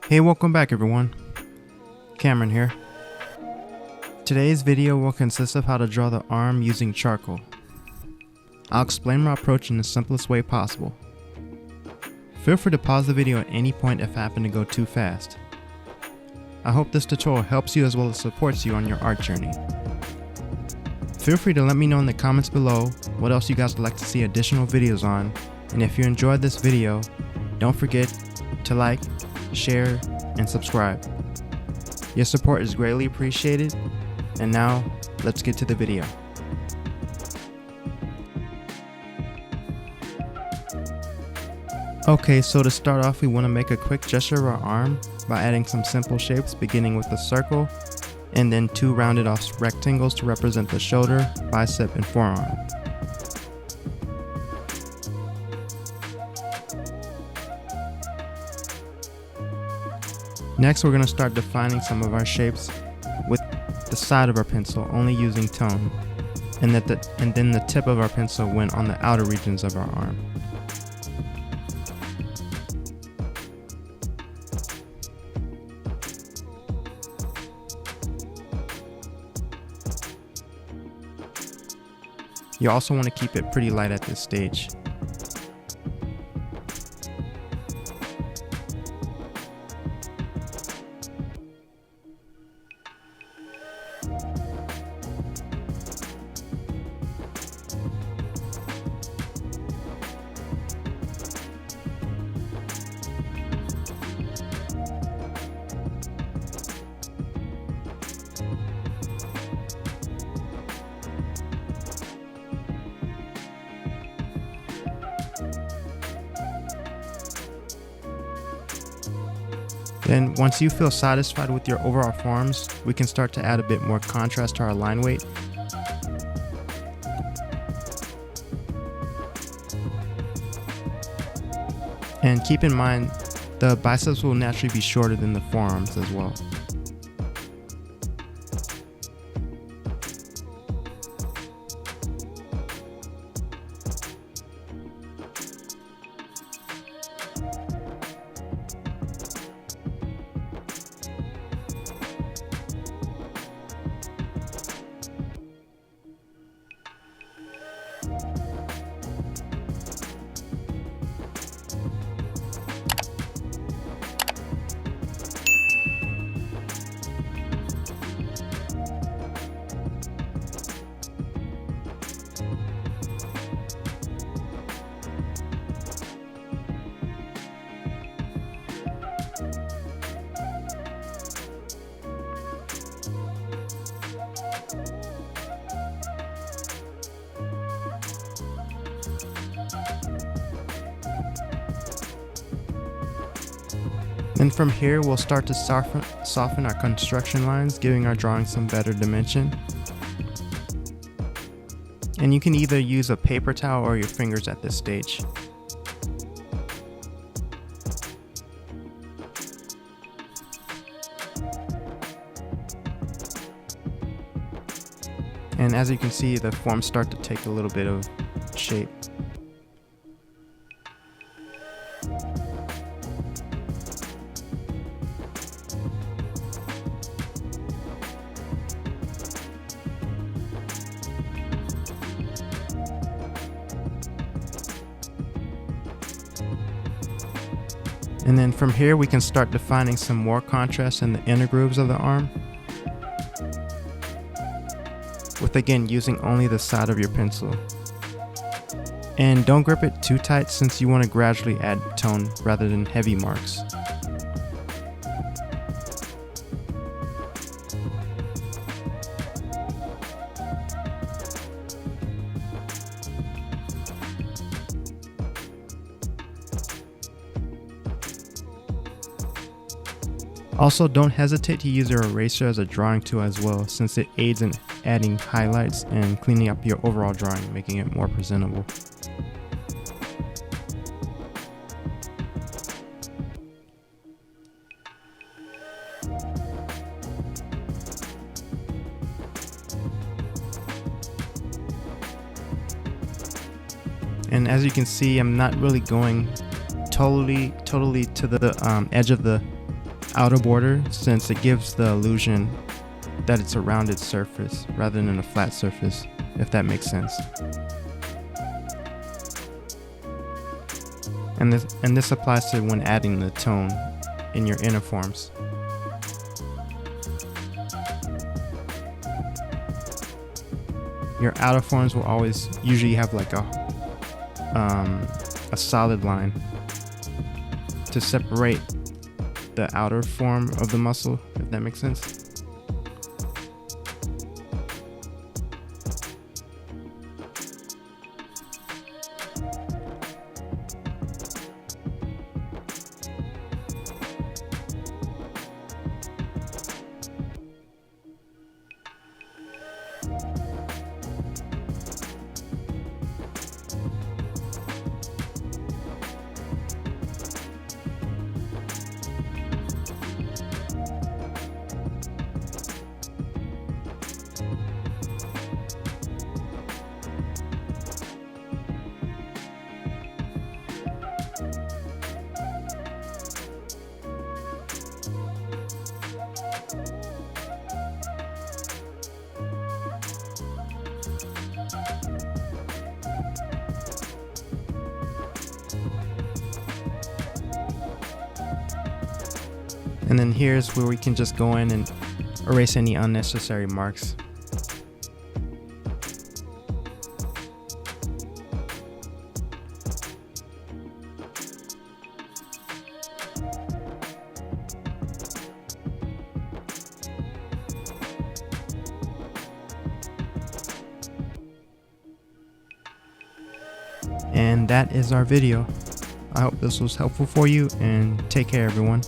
Hey, welcome back everyone. Cameron here. Today's video will consist of how to draw the arm using charcoal. I'll explain my approach in the simplest way possible. Feel free to pause the video at any point if I happen to go too fast. I hope this tutorial helps you as well as supports you on your art journey. Feel free to let me know in the comments below what else you guys would like to see additional videos on, and if you enjoyed this video, don't forget to like, share, and subscribe. Your support is greatly appreciated, and now let's get to the video. Okay, so to start off we want to make a quick gesture of our arm by adding some simple shapes beginning with a circle and then two rounded off rectangles to represent the shoulder, bicep, and forearm. Next, we're going to start defining some of our shapes with the side of our pencil, only using tone, and then the tip of our pencil went on the outer regions of our arm. You also want to keep it pretty light at this stage. Then once you feel satisfied with your overall forms, we can start to add a bit more contrast to our line weight. And keep in mind, the biceps will naturally be shorter than the forearms as well. And from here, we'll start to soften our construction lines, giving our drawing some better dimension. And you can either use a paper towel or your fingers at this stage. And as you can see, the forms start to take a little bit of shape. And then from here we can start defining some more contrast in the inner grooves of the arm, with again using only the side of your pencil. And don't grip it too tight since you want to gradually add tone rather than heavy marks. Also, don't hesitate to use your eraser as a drawing tool as well, since it aids in adding highlights and cleaning up your overall drawing, making it more presentable. And as you can see, I'm not really going totally to the edge of the outer border since it gives the illusion that it's a rounded surface rather than a flat surface, if that makes sense. And this applies to when adding the tone in your inner forms. Your outer forms will always usually have like a solid line to separate the outer form of the muscle, if that makes sense. And then here's where we can just go in and erase any unnecessary marks. And that is our video. I hope this was helpful for you, and take care everyone.